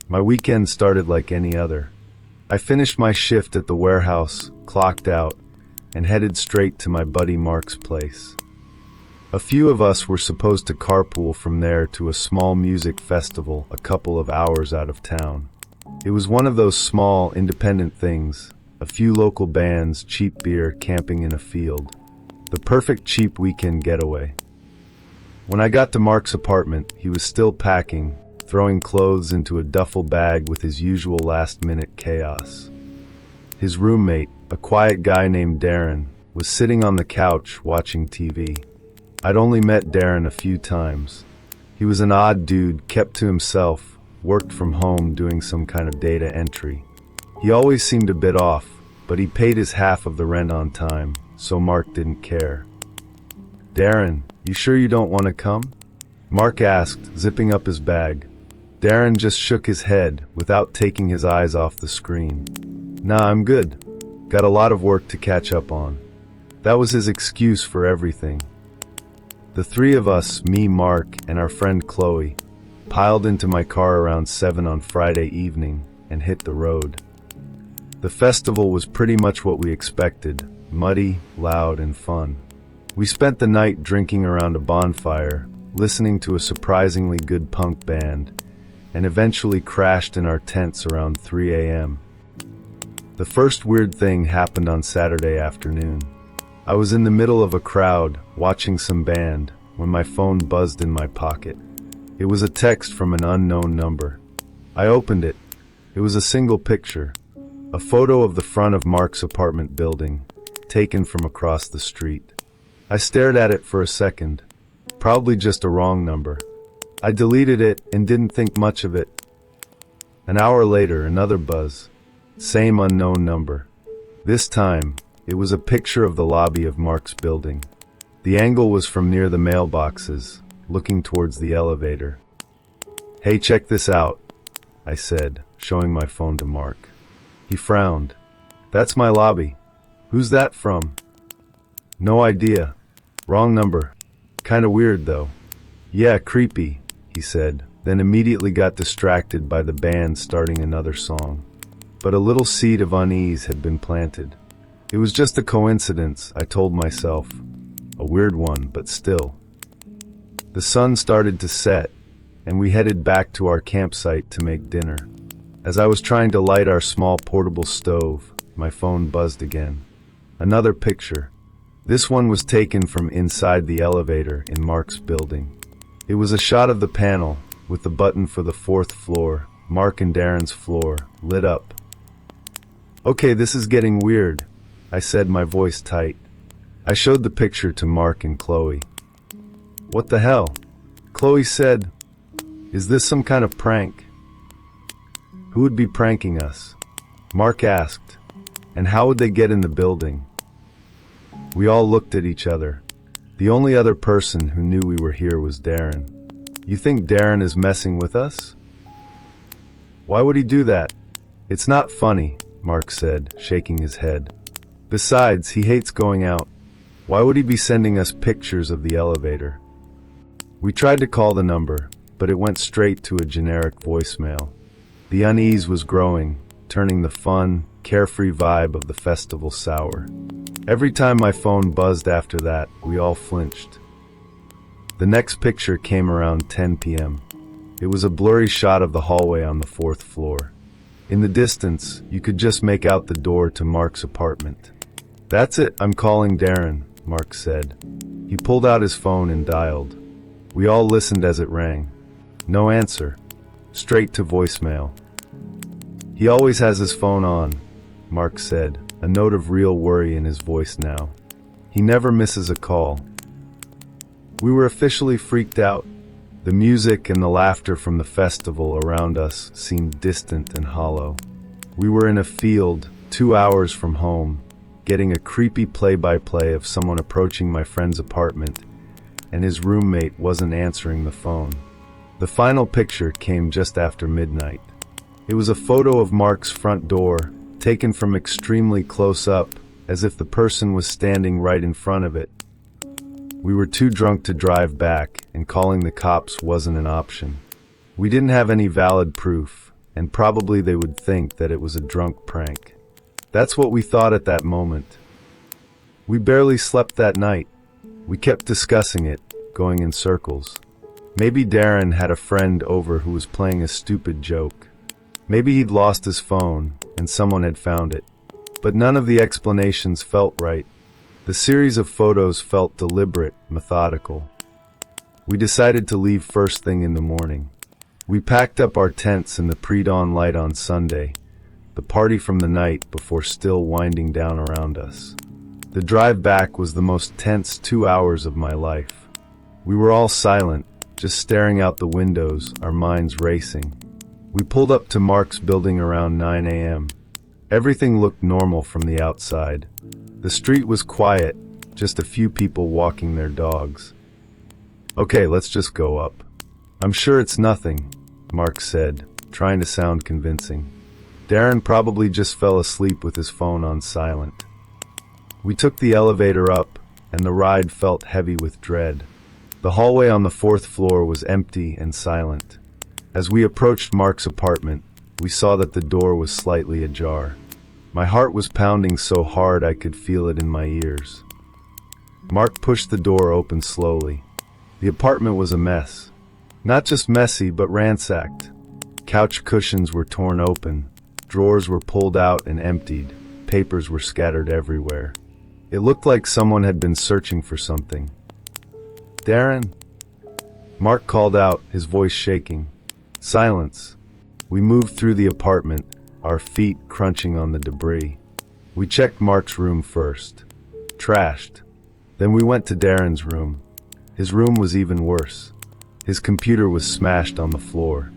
My weekend started like any other. I finished my shift at the warehouse, clocked out, and headed straight to my buddy Mark's place. A few of us were supposed to carpool from there to a small music festival a couple of hours out of town. It was one of those small, independent things, a few local bands, cheap beer, camping in a field. The perfect cheap weekend getaway. When I got to Mark's apartment, he was still packing, throwing clothes into a duffel bag with his usual last-minute chaos. His roommate, a quiet guy named Darren, was sitting on the couch watching TV. I'd only met Darren a few times. He was an odd dude, kept to himself, worked from home doing some kind of data entry. He always seemed a bit off, but he paid his half of the rent on time, so Mark didn't care. "Darren, you sure you don't want to come?" Mark asked, zipping up his bag. Darren just shook his head without taking his eyes off the screen. "Nah, I'm good. Got a lot of work to catch up on." That was his excuse for everything. The three of us, me, Mark, and our friend Chloe, piled into my car around 7 on Friday evening and hit the road. The festival was pretty much what we expected, muddy, loud, and fun. We spent the night drinking around a bonfire, listening to a surprisingly good punk band, and eventually crashed in our tents around 3 a.m. The first weird thing happened on Saturday afternoon. I was in the middle of a crowd, watching some band, when my phone buzzed in my pocket. It was a text from an unknown number. I opened it. It was a single picture, a photo of the front of Mark's apartment building, taken from across the street. I stared at it for a second, probably just a wrong number. I deleted it and didn't think much of it. An hour later, another buzz. Same unknown number. This time, it was a picture of the lobby of Mark's building. The angle was from near the mailboxes, looking towards the elevator. "Hey, check this out," I said, showing my phone to Mark. He frowned. "That's my lobby. Who's that from?" "No idea. Wrong number. Kinda weird, though." "Yeah, creepy," he said, then immediately got distracted by the band starting another song. But a little seed of unease had been planted. It was just a coincidence, I told myself. A weird one, but still. The sun started to set, and we headed back to our campsite to make dinner. As I was trying to light our small portable stove, my phone buzzed again. Another picture. This one was taken from inside the elevator in Mark's building. It was a shot of the panel, with the button for the 4th floor, Mark and Darren's floor, lit up. "Okay, this is getting weird," I said, my voice tight. I showed the picture to Mark and Chloe. "What the hell?" Chloe said. "Is this some kind of prank?" "Who would be pranking us?" Mark asked. "And how would they get in the building?" We all looked at each other. The only other person who knew we were here was Darren. "You think Darren is messing with us?" "Why would he do that?" "It's not funny," Mark said, shaking his head. "Besides, he hates going out. Why would he be sending us pictures of the elevator?" We tried to call the number, but it went straight to a generic voicemail. The unease was growing, turning the fun, carefree vibe of the festival sour. Every time my phone buzzed after that, we all flinched. The next picture came around 10 p.m. It was a blurry shot of the hallway on the 4th floor. In the distance, you could just make out the door to Mark's apartment. "That's it, I'm calling Darren," Mark said. He pulled out his phone and dialed. We all listened as it rang. No answer. Straight to voicemail. "He always has his phone on," Mark said, a note of real worry in his voice now. "He never misses a call." We were officially freaked out. The music and the laughter from the festival around us seemed distant and hollow. We were in a field, 2 hours from home, getting a creepy play-by-play of someone approaching my friend's apartment, and his roommate wasn't answering the phone. The final picture came just after midnight. It was a photo of Mark's front door, taken from extremely close up, as if the person was standing right in front of it. We were too drunk to drive back, and calling the cops wasn't an option. We didn't have any valid proof, and probably they would think that it was a drunk prank. That's what we thought at that moment. We barely slept that night. We kept discussing it, going in circles. Maybe Darren had a friend over who was playing a stupid joke. Maybe he'd lost his phone, and someone had found it. But none of the explanations felt right. The series of photos felt deliberate, methodical. We decided to leave first thing in the morning. We packed up our tents in the pre-dawn light on Sunday, the party from the night before still winding down around us. The drive back was the most tense 2 hours of my life. We were all silent, just staring out the windows, our minds racing. We pulled up to Mark's building around 9 a.m. Everything looked normal from the outside. The street was quiet, just a few people walking their dogs. "Okay, let's just go up. I'm sure it's nothing," Mark said, trying to sound convincing. Darren probably just fell asleep with his phone on silent. We took the elevator up, and the ride felt heavy with dread. The hallway on the 4th floor was empty and silent. As we approached Mark's apartment, we saw that the door was slightly ajar. My heart was pounding so hard I could feel it in my ears. Mark pushed the door open slowly. The apartment was a mess. Not just messy, but ransacked. Couch cushions were torn open, drawers were pulled out and emptied, papers were scattered everywhere. It looked like someone had been searching for something. "Darren?" Mark called out, his voice shaking. Silence. We moved through the apartment, our feet crunching on the debris. We checked Mark's room first. Trashed. Then we went to Darren's room. His room was even worse. His computer was smashed on the floor.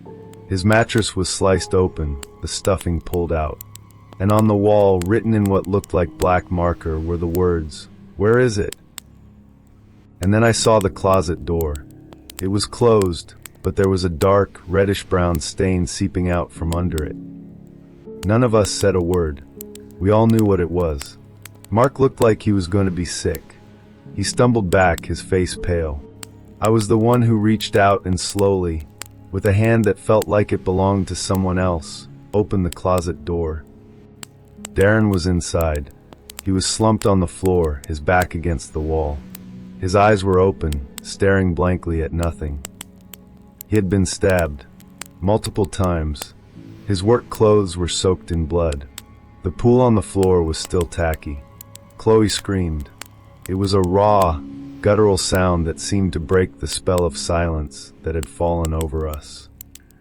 His mattress was sliced open, the stuffing pulled out. And on the wall, written in what looked like black marker, were the words, "Where is it?" And then I saw the closet door. It was closed, but there was a dark, reddish-brown stain seeping out from under it. None of us said a word. We all knew what it was. Mark looked like he was going to be sick. He stumbled back, his face pale. I was the one who reached out and slowly, with a hand that felt like it belonged to someone else, opened the closet door. Darren was inside. He was slumped on the floor, his back against the wall. His eyes were open, staring blankly at nothing. He had been stabbed. Multiple times. His work clothes were soaked in blood. The pool on the floor was still tacky. Chloe screamed. It was a raw, guttural sound that seemed to break the spell of silence that had fallen over us.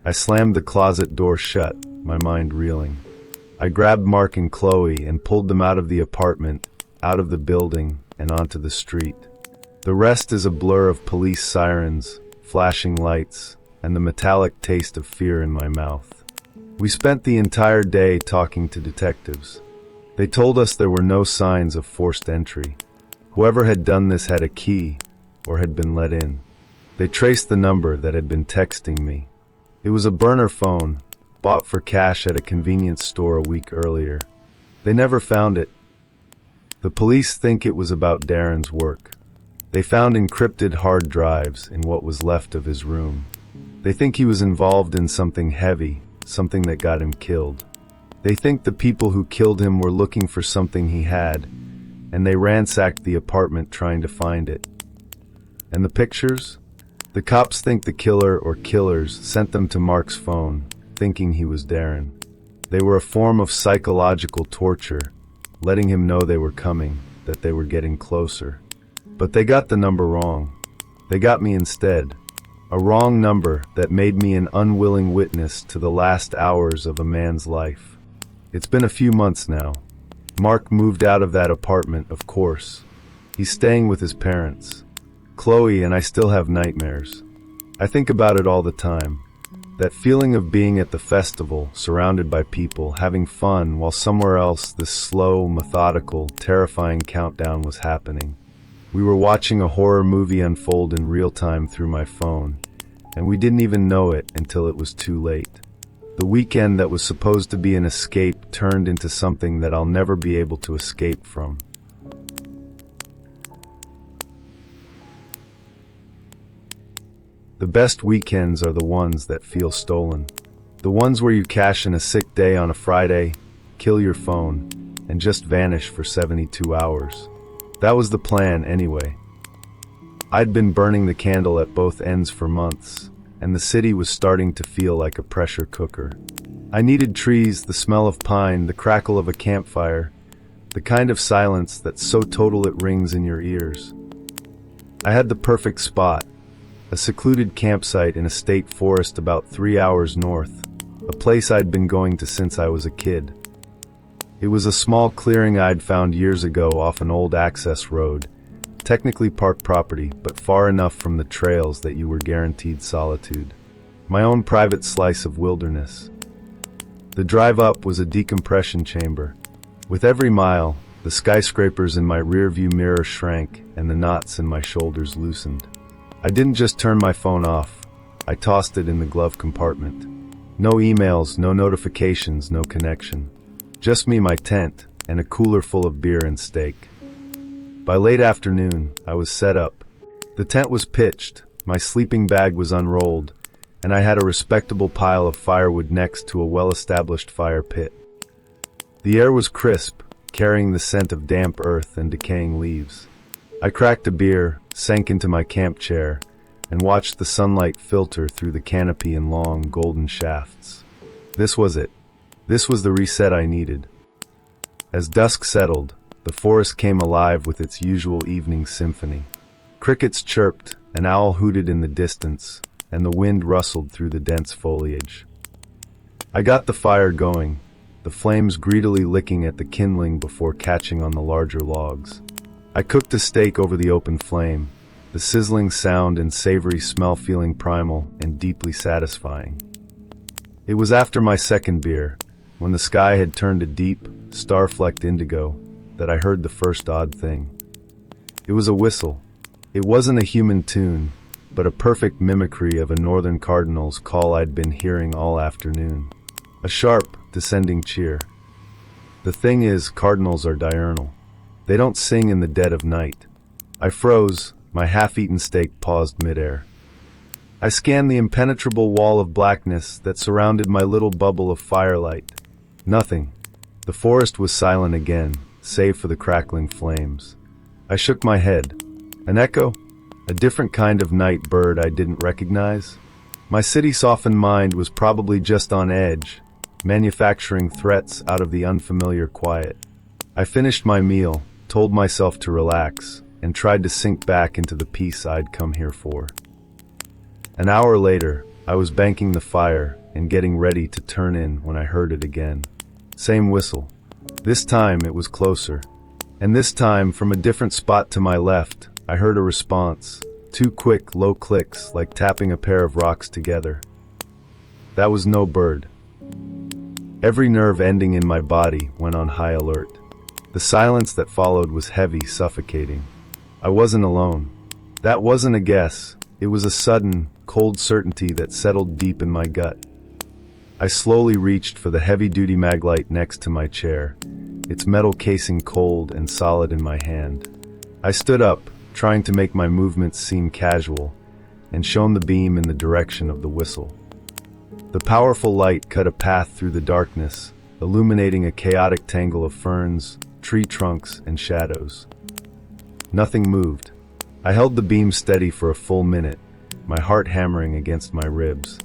I slammed the closet door shut, my mind reeling. I grabbed Mark and Chloe and pulled them out of the apartment, out of the building, and onto the street. The rest is a blur of police sirens, flashing lights, and the metallic taste of fear in my mouth. We spent the entire day talking to detectives. They told us there were no signs of forced entry. Whoever had done this had a key, or had been let in. They traced the number that had been texting me. It was a burner phone, bought for cash at a convenience store a week earlier. They never found it. The police think it was about Darren's work. They found encrypted hard drives in what was left of his room. They think he was involved in something heavy, something that got him killed. They think the people who killed him were looking for something he had, and they ransacked the apartment trying to find it. And the pictures? The cops think the killer or killers sent them to Mark's phone, thinking he was Darren. They were a form of psychological torture, letting him know they were coming, that they were getting closer. But they got the number wrong. They got me instead. A wrong number that made me an unwilling witness to the last hours of a man's life. It's been a few months now. Mark moved out of that apartment, of course. He's staying with his parents. Chloe and I still have nightmares. I think about it all the time. That feeling of being at the festival, surrounded by people, having fun, while somewhere else this slow, methodical, terrifying countdown was happening. We were watching a horror movie unfold in real time through my phone, and we didn't even know it until it was too late. The weekend that was supposed to be an escape turned into something that I'll never be able to escape from. The best weekends are the ones that feel stolen. The ones where you cash in a sick day on a Friday, kill your phone, and just vanish for 72 hours. That was the plan anyway. I'd been burning the candle at both ends for months, and the city was starting to feel like a pressure cooker. I needed trees, the smell of pine, the crackle of a campfire, the kind of silence that's so total it rings in your ears. I had the perfect spot, a secluded campsite in a state forest about 3 hours north, a place I'd been going to since I was a kid. It was a small clearing I'd found years ago off an old access road, technically park property, but far enough from the trails that you were guaranteed solitude. My own private slice of wilderness. The drive up was a decompression chamber. With every mile, the skyscrapers in my rearview mirror shrank and the knots in my shoulders loosened. I didn't just turn my phone off. I tossed it in the glove compartment. No emails, no notifications, no connection. Just me, my tent, and a cooler full of beer and steak. By late afternoon, I was set up. The tent was pitched, my sleeping bag was unrolled, and I had a respectable pile of firewood next to a well-established fire pit. The air was crisp, carrying the scent of damp earth and decaying leaves. I cracked a beer, sank into my camp chair, and watched the sunlight filter through the canopy in long, golden shafts. This was it. This was the reset I needed. As dusk settled, the forest came alive with its usual evening symphony. Crickets chirped, an owl hooted in the distance, and the wind rustled through the dense foliage. I got the fire going, the flames greedily licking at the kindling before catching on the larger logs. I cooked a steak over the open flame, the sizzling sound and savory smell feeling primal and deeply satisfying. It was after my second beer, when the sky had turned a deep, star-flecked indigo, that I heard the first odd thing. It was a whistle. It wasn't a human tune, but a perfect mimicry of a northern cardinal's call I'd been hearing all afternoon. A sharp, descending cheer. The thing is, cardinals are diurnal. They don't sing in the dead of night. I froze, my half-eaten steak paused midair. I scanned the impenetrable wall of blackness that surrounded my little bubble of firelight. Nothing. The forest was silent again, save for the crackling flames. I shook my head. An echo? A different kind of night bird I didn't recognize? My city-softened mind was probably just on edge, manufacturing threats out of the unfamiliar quiet. I finished my meal, told myself to relax, and tried to sink back into the peace I'd come here for. An hour later, I was banking the fire and getting ready to turn in when I heard it again. Same whistle. This time it was closer. And this time, from a different spot to my left, I heard a response. 2 quick, low clicks, like tapping a pair of rocks together. That was no bird. Every nerve ending in my body went on high alert. The silence that followed was heavy, suffocating. I wasn't alone. That wasn't a guess. It was a sudden, cold certainty that settled deep in my gut. I slowly reached for the heavy-duty maglite next to my chair, its metal casing cold and solid in my hand. I stood up, trying to make my movements seem casual, and shone the beam in the direction of the whistle. The powerful light cut a path through the darkness, illuminating a chaotic tangle of ferns, tree trunks, and shadows. Nothing moved. I held the beam steady for a full minute, my heart hammering against my ribs.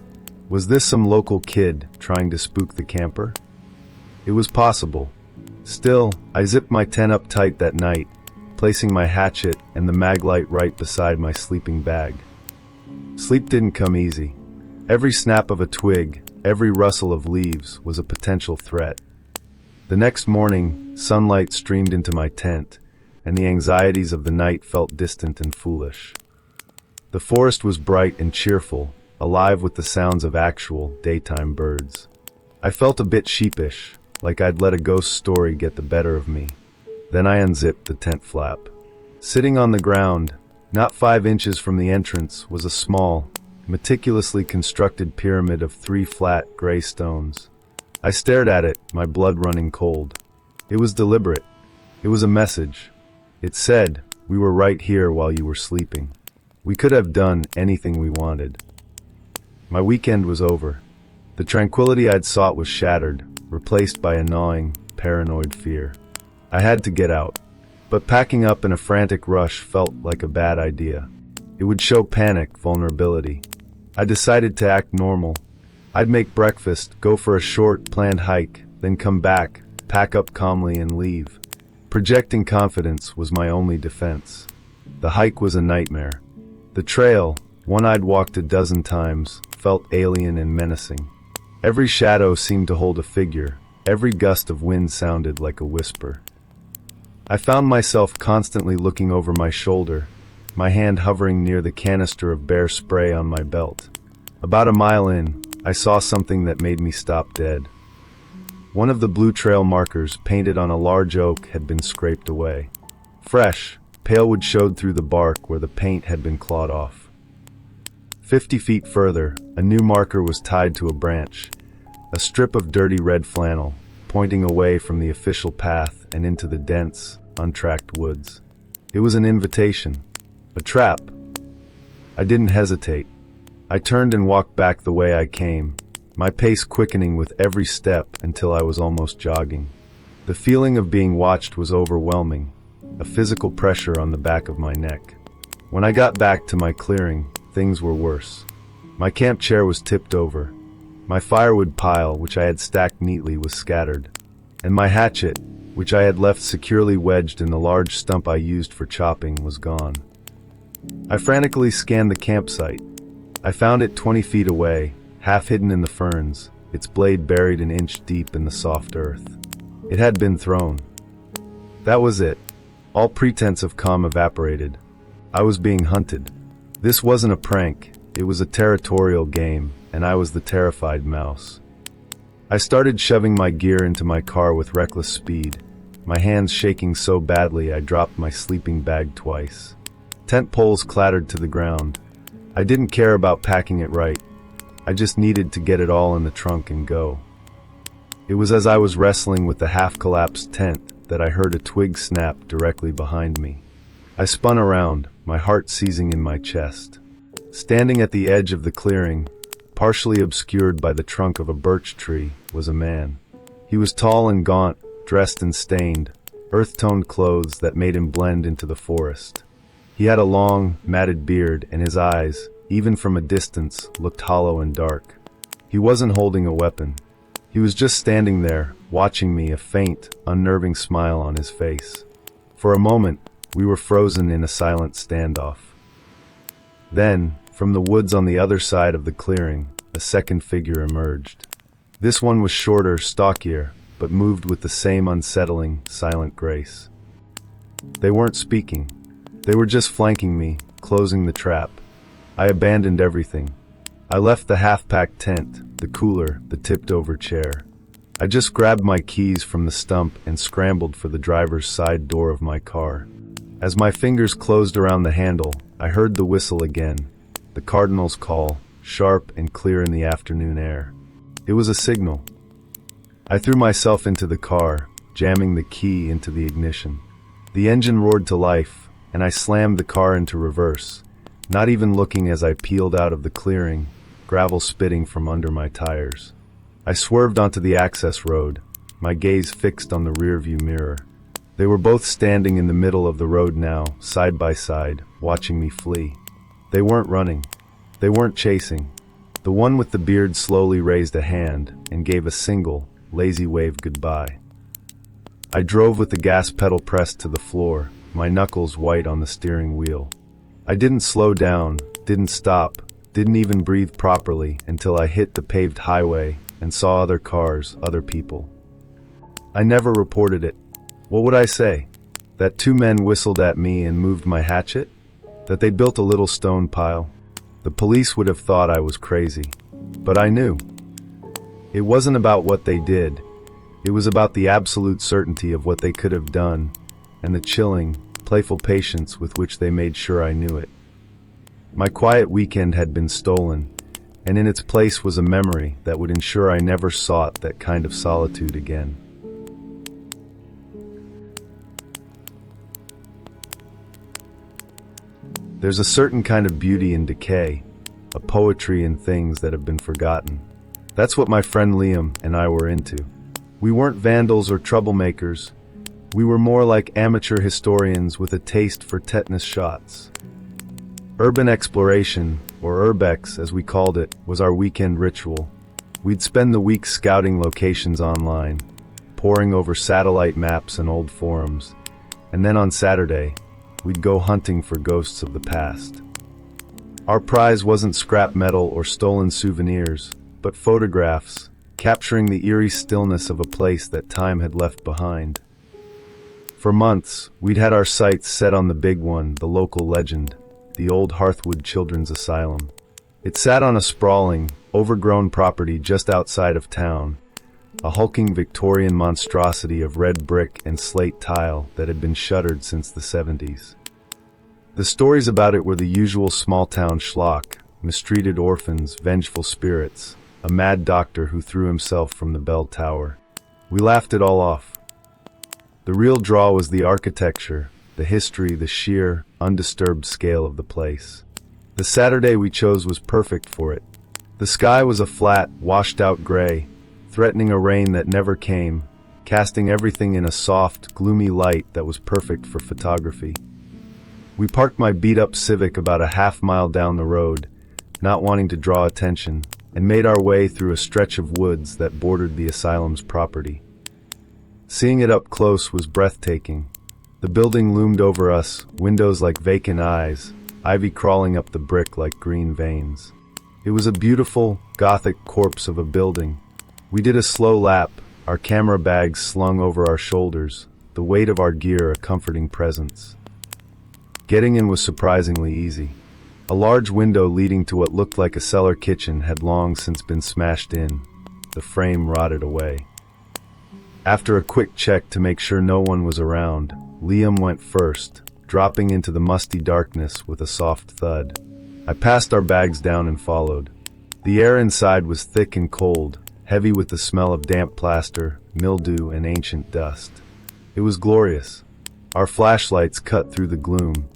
Was this some local kid trying to spook the camper? It was possible. Still, I zipped my tent up tight that night, placing my hatchet and the maglite right beside my sleeping bag. Sleep didn't come easy. Every snap of a twig, every rustle of leaves was a potential threat. The next morning, sunlight streamed into my tent, and the anxieties of the night felt distant and foolish. The forest was bright and cheerful, alive with the sounds of actual, daytime birds. I felt a bit sheepish, like I'd let a ghost story get the better of me. Then I unzipped the tent flap. Sitting on the ground, not 5 inches from the entrance, was a small, meticulously constructed pyramid of 3 flat, gray stones. I stared at it, my blood running cold. It was deliberate. It was a message. It said, "We were right here while you were sleeping." We could have done anything we wanted. My weekend was over. The tranquility I'd sought was shattered, replaced by a gnawing, paranoid fear. I had to get out, but packing up in a frantic rush felt like a bad idea. It would show panic, vulnerability. I decided to act normal. I'd make breakfast, go for a short, planned hike, then come back, pack up calmly and leave. Projecting confidence was my only defense. The hike was a nightmare. The trail, one I'd walked a dozen times, felt alien and menacing. Every shadow seemed to hold a figure. Every gust of wind sounded like a whisper. I found myself constantly looking over my shoulder, my hand hovering near the canister of bear spray on my belt. About a mile in, I saw something that made me stop dead. One of the blue trail markers painted on a large oak had been scraped away. Fresh, pale wood showed through the bark where the paint had been clawed off. 50 feet further, a new marker was tied to a branch, a strip of dirty red flannel, pointing away from the official path and into the dense, untracked woods. It was an invitation, a trap. I didn't hesitate. I turned and walked back the way I came, my pace quickening with every step until I was almost jogging. The feeling of being watched was overwhelming, a physical pressure on the back of my neck. When I got back to my clearing, things were worse. My camp chair was tipped over. My firewood pile, which I had stacked neatly, was scattered. And my hatchet, which I had left securely wedged in the large stump I used for chopping, was gone. I frantically scanned the campsite. I found it 20 feet away, half hidden in the ferns, its blade buried an inch deep in the soft earth. It had been thrown. That was it. All pretense of calm evaporated. I was being hunted. This wasn't a prank, it was a territorial game, and I was the terrified mouse. I started shoving my gear into my car with reckless speed, my hands shaking so badly I dropped my sleeping bag twice. Tent poles clattered to the ground. I didn't care about packing it right. I just needed to get it all in the trunk and go. It was as I was wrestling with the half-collapsed tent that I heard a twig snap directly behind me. I spun around, my heart seizing in my chest. Standing at the edge of the clearing, partially obscured by the trunk of a birch tree, was a man. He was tall and gaunt, dressed in stained, earth-toned clothes that made him blend into the forest. He had a long, matted beard, and his eyes, even from a distance, looked hollow and dark. He wasn't holding a weapon. He was just standing there, watching me, a faint, unnerving smile on his face. For a moment, we were frozen in a silent standoff. Then, from the woods on the other side of the clearing, a second figure emerged. This one was shorter, stockier, but moved with the same unsettling, silent grace. They weren't speaking. They were just flanking me, closing the trap. I abandoned everything. I left the half-packed tent, the cooler, the tipped-over chair. I just grabbed my keys from the stump and scrambled for the driver's side door of my car. As my fingers closed around the handle, I heard the whistle again, the cardinal's call, sharp and clear in the afternoon air. It was a signal. I threw myself into the car, jamming the key into the ignition. The engine roared to life, and I slammed the car into reverse, not even looking as I peeled out of the clearing, gravel spitting from under my tires. I swerved onto the access road, my gaze fixed on the rearview mirror. They were both standing in the middle of the road now, side by side, watching me flee. They weren't running. They weren't chasing. The one with the beard slowly raised a hand and gave a single, lazy wave goodbye. I drove with the gas pedal pressed to the floor, my knuckles white on the steering wheel. I didn't slow down, didn't stop, didn't even breathe properly until I hit the paved highway and saw other cars, other people. I never reported it. What would I say? That two men whistled at me and moved my hatchet? That they built a little stone pile? The police would have thought I was crazy. But I knew. It wasn't about what they did. It was about the absolute certainty of what they could have done, and the chilling, playful patience with which they made sure I knew it. My quiet weekend had been stolen, and in its place was a memory that would ensure I never sought that kind of solitude again. There's a certain kind of beauty in decay, a poetry in things that have been forgotten. That's what my friend Liam and I were into. We weren't vandals or troublemakers. We were more like amateur historians with a taste for tetanus shots. Urban exploration, or Urbex as we called it, was our weekend ritual. We'd spend the week scouting locations online, poring over satellite maps and old forums, and then on Saturday, we'd go hunting for ghosts of the past. Our prize wasn't scrap metal or stolen souvenirs, but photographs, capturing the eerie stillness of a place that time had left behind. For months, we'd had our sights set on the big one, the local legend, the old Hearthwood Children's Asylum. It sat on a sprawling, overgrown property just outside of town, a hulking Victorian monstrosity of red brick and slate tile that had been shuttered since the 70s. The stories about it were the usual small-town schlock, mistreated orphans, vengeful spirits, a mad doctor who threw himself from the bell tower. We laughed it all off. The real draw was the architecture, the history, the sheer, undisturbed scale of the place. The Saturday we chose was perfect for it. The sky was a flat, washed-out gray, threatening a rain that never came, casting everything in a soft, gloomy light that was perfect for photography. We parked my beat-up Civic about a half-mile down the road, not wanting to draw attention, and made our way through a stretch of woods that bordered the asylum's property. Seeing it up close was breathtaking. The building loomed over us, windows like vacant eyes, ivy crawling up the brick like green veins. It was a beautiful, Gothic corpse of a building. We did a slow lap, our camera bags slung over our shoulders, the weight of our gear a comforting presence. Getting in was surprisingly easy. A large window leading to what looked like a cellar kitchen had long since been smashed in, the frame rotted away. After a quick check to make sure no one was around, Liam went first, dropping into the musty darkness with a soft thud. I passed our bags down and followed. The air inside was thick and cold, heavy with the smell of damp plaster, mildew, and ancient dust. It was glorious. Our flashlights cut through the gloom,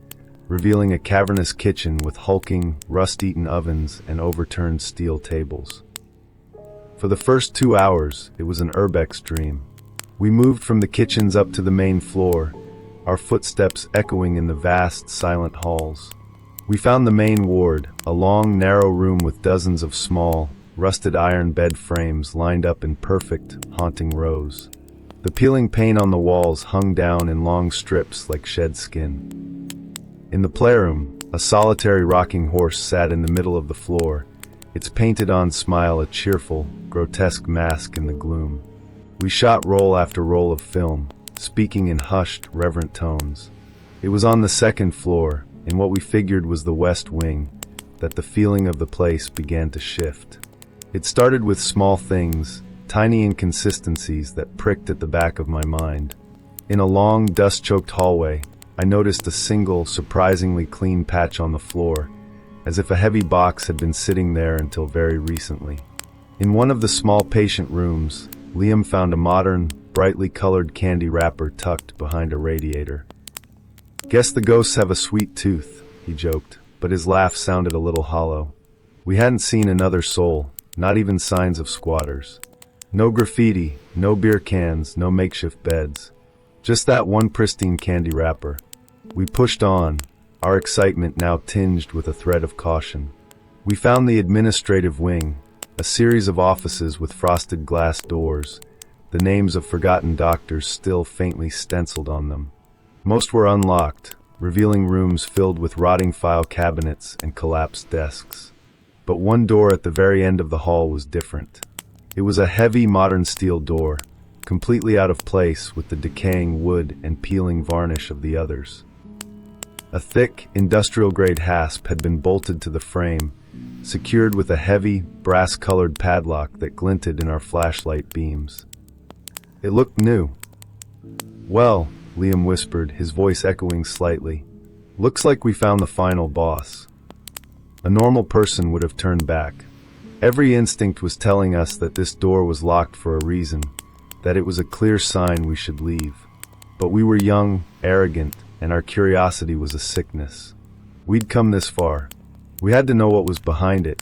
revealing a cavernous kitchen with hulking, rust-eaten ovens and overturned steel tables. For the first 2 hours, it was an Urbex dream. We moved from the kitchens up to the main floor, our footsteps echoing in the vast, silent halls. We found the main ward, a long, narrow room with dozens of small, rusted iron bed frames lined up in perfect, haunting rows. The peeling paint on the walls hung down in long strips like shed skin. In the playroom, a solitary rocking horse sat in the middle of the floor, its painted-on smile a cheerful, grotesque mask in the gloom. We shot roll after roll of film, speaking in hushed, reverent tones. It was on the second floor, in what we figured was the West Wing, that the feeling of the place began to shift. It started with small things, tiny inconsistencies that pricked at the back of my mind. In a long, dust-choked hallway, I noticed a single, surprisingly clean patch on the floor, as if a heavy box had been sitting there until very recently. In one of the small patient rooms, Liam found a modern, brightly colored candy wrapper tucked behind a radiator. "Guess the ghosts have a sweet tooth," he joked, but his laugh sounded a little hollow. We hadn't seen another soul, not even signs of squatters. No graffiti, no beer cans, no makeshift beds. Just that one pristine candy wrapper. We pushed on, our excitement now tinged with a thread of caution. We found the administrative wing, a series of offices with frosted glass doors, the names of forgotten doctors still faintly stenciled on them. Most were unlocked, revealing rooms filled with rotting file cabinets and collapsed desks. But one door at the very end of the hall was different. It was a heavy modern steel door, completely out of place with the decaying wood and peeling varnish of the others. A thick, industrial-grade hasp had been bolted to the frame, secured with a heavy, brass-colored padlock that glinted in our flashlight beams. It looked new. "Well," Liam whispered, his voice echoing slightly, "looks like we found the final boss." A normal person would have turned back. Every instinct was telling us that this door was locked for a reason, that it was a clear sign we should leave. But we were young, arrogant, and our curiosity was a sickness. We'd come this far. We had to know what was behind it.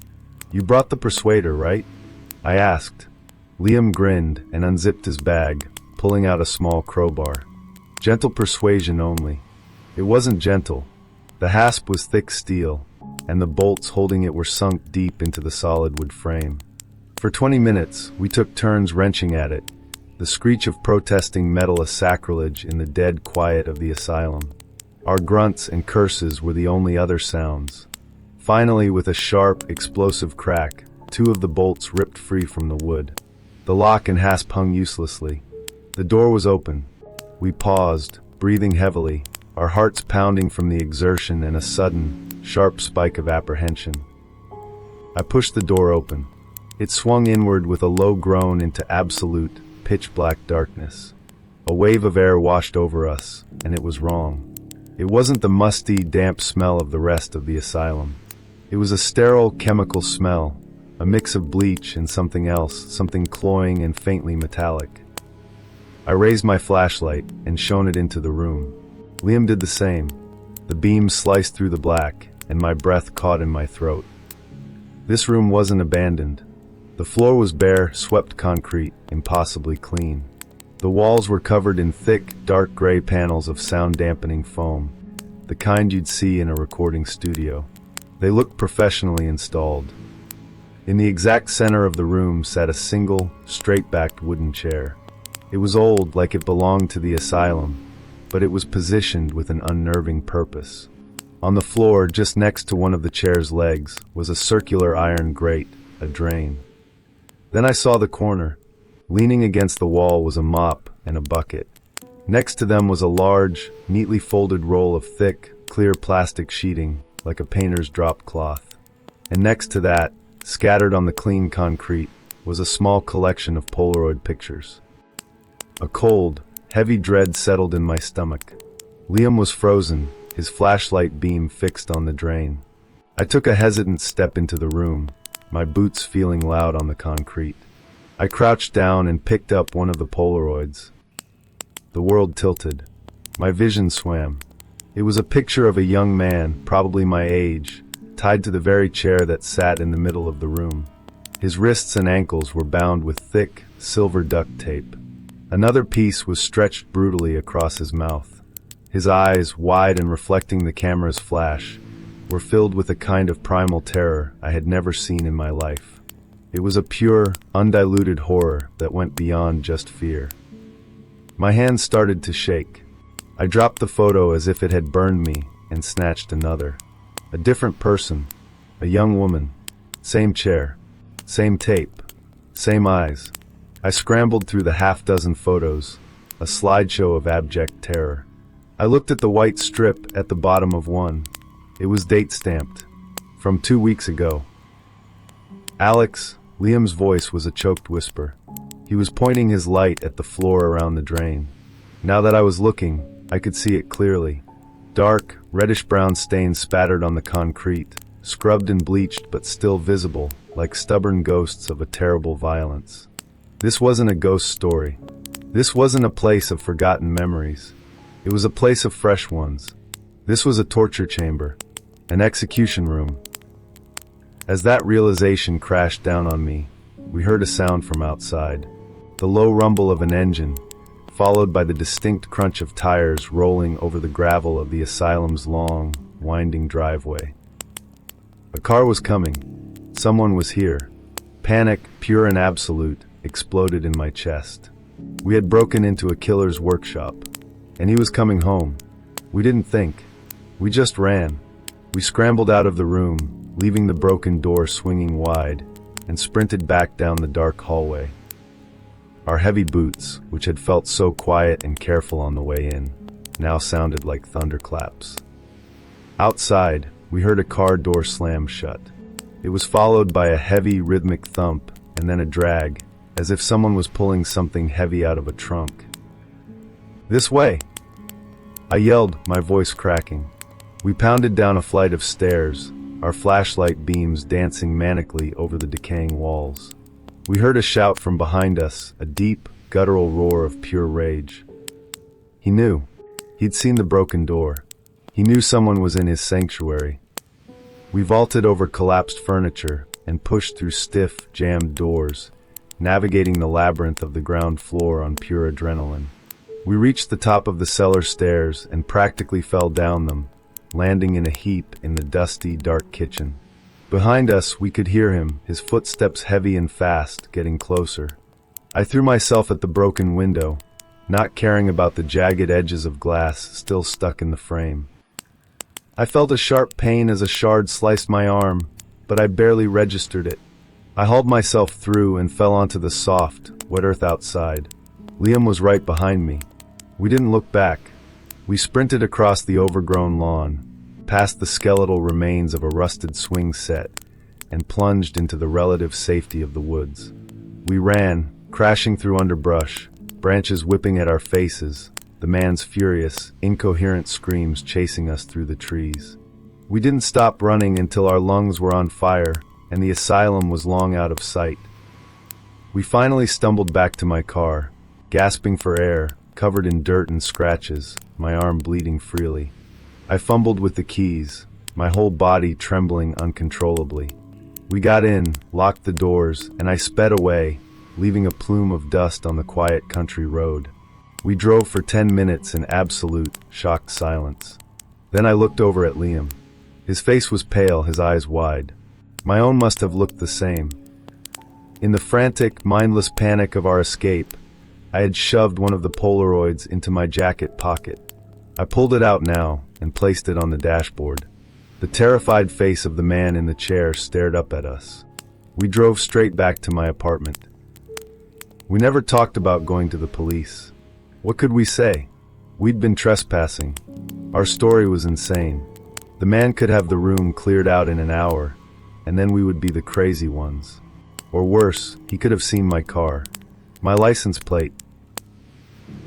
"You brought the persuader, right?" I asked. Liam grinned and unzipped his bag, pulling out a small crowbar. Gentle persuasion only. It wasn't gentle. The hasp was thick steel, and the bolts holding it were sunk deep into the solid wood frame. For 20 minutes, we took turns wrenching at it, the screech of protesting metal a sacrilege in the dead quiet of the asylum. Our grunts and curses were the only other sounds. Finally, with a sharp, explosive crack, 2 of the bolts ripped free from the wood. The lock and hasp hung uselessly. The door was open. We paused, breathing heavily, our hearts pounding from the exertion and a sudden, sharp spike of apprehension. I pushed the door open. It swung inward with a low groan into absolute, pitch-black darkness. A wave of air washed over us, and it was wrong. It wasn't the musty, damp smell of the rest of the asylum. It was a sterile, chemical smell, a mix of bleach and something else, something cloying and faintly metallic. I raised my flashlight and shone it into the room. Liam did the same. The beam sliced through the black, and my breath caught in my throat. This room wasn't abandoned. The floor was bare, swept concrete, impossibly clean. The walls were covered in thick, dark gray panels of sound-dampening foam, the kind you'd see in a recording studio. They looked professionally installed. In the exact center of the room sat a single, straight-backed wooden chair. It was old, like it belonged to the asylum, but it was positioned with an unnerving purpose. On the floor, just next to one of the chair's legs, was a circular iron grate, a drain. Then I saw the corner. Leaning against the wall was a mop and a bucket. Next to them was a large, neatly folded roll of thick, clear plastic sheeting, like a painter's drop cloth. And next to that, scattered on the clean concrete, was a small collection of Polaroid pictures. A cold, heavy dread settled in my stomach. Liam was frozen, his flashlight beam fixed on the drain. I took a hesitant step into the room, my boots feeling loud on the concrete. I crouched down and picked up one of the Polaroids. The world tilted. My vision swam. It was a picture of a young man, probably my age, tied to the very chair that sat in the middle of the room. His wrists and ankles were bound with thick, silver duct tape. Another piece was stretched brutally across his mouth. His eyes, wide and reflecting the camera's flash, were filled with a kind of primal terror I had never seen in my life. It was a pure, undiluted horror that went beyond just fear. My hands started to shake. I dropped the photo as if it had burned me and snatched another. A different person, a young woman, same chair, same tape, same eyes. I scrambled through the half-dozen photos, a slideshow of abject terror. I looked at the white strip at the bottom of one. It was date-stamped, from 2 weeks ago. Alex, Liam's voice was a choked whisper. He was pointing his light at the floor around the drain. Now that I was looking, I could see it clearly. Dark, reddish-brown stains spattered on the concrete, scrubbed and bleached but still visible, like stubborn ghosts of a terrible violence. This wasn't a ghost story. This wasn't a place of forgotten memories. It was a place of fresh ones. This was a torture chamber, an execution room. As that realization crashed down on me, we heard a sound from outside. The low rumble of an engine, followed by the distinct crunch of tires rolling over the gravel of the asylum's long, winding driveway. A car was coming. Someone was here. Panic, pure and absolute, exploded in my chest. We had broken into a killer's workshop, and he was coming home. We didn't think. We just ran. We scrambled out of the room, leaving the broken door swinging wide, and sprinted back down the dark hallway. Our heavy boots, which had felt so quiet and careful on the way in, now sounded like thunderclaps. Outside, we heard a car door slam shut. It was followed by a heavy, rhythmic thump, and then a drag, as if someone was pulling something heavy out of a trunk. "This way!" I yelled, my voice cracking. We pounded down a flight of stairs, our flashlight beams dancing manically over the decaying walls. We heard a shout from behind us, a deep, guttural roar of pure rage. He knew. He'd seen the broken door. He knew someone was in his sanctuary. We vaulted over collapsed furniture, and pushed through stiff, jammed doors, navigating the labyrinth of the ground floor on pure adrenaline. We reached the top of the cellar stairs and practically fell down them, landing in a heap in the dusty, dark kitchen. Behind us, we could hear him, his footsteps heavy and fast, getting closer. I threw myself at the broken window, not caring about the jagged edges of glass still stuck in the frame. I felt a sharp pain as a shard sliced my arm, but I barely registered it. I hauled myself through and fell onto the soft, wet earth outside. Liam was right behind me. We didn't look back. We sprinted across the overgrown lawn, past the skeletal remains of a rusted swing set, and plunged into the relative safety of the woods. We ran, crashing through underbrush, branches whipping at our faces, the man's furious, incoherent screams chasing us through the trees. We didn't stop running until our lungs were on fire and the asylum was long out of sight. We finally stumbled back to my car, gasping for air, covered in dirt and scratches, my arm bleeding freely. I fumbled with the keys, my whole body trembling uncontrollably. We got in, locked the doors, and I sped away, leaving a plume of dust on the quiet country road. We drove for 10 minutes in absolute, shocked silence. Then I looked over at Liam. His face was pale, his eyes wide. My own must have looked the same. In the frantic, mindless panic of our escape, I had shoved one of the Polaroids into my jacket pocket. I pulled it out now and placed it on the dashboard. The terrified face of the man in the chair stared up at us. We drove straight back to my apartment. We never talked about going to the police. What could we say? We'd been trespassing. Our story was insane. The man could have the room cleared out in an hour, and then we would be the crazy ones. Or worse, he could have seen my car. My license plate.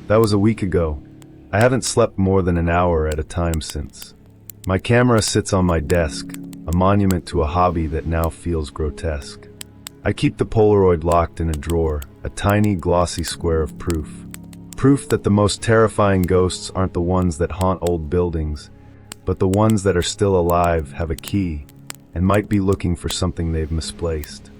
That was a week ago. I haven't slept more than an hour at a time since. My camera sits on my desk, a monument to a hobby that now feels grotesque. I keep the Polaroid locked in a drawer, a tiny, glossy square of proof. Proof that the most terrifying ghosts aren't the ones that haunt old buildings, but the ones that are still alive, have a key, and might be looking for something they've misplaced.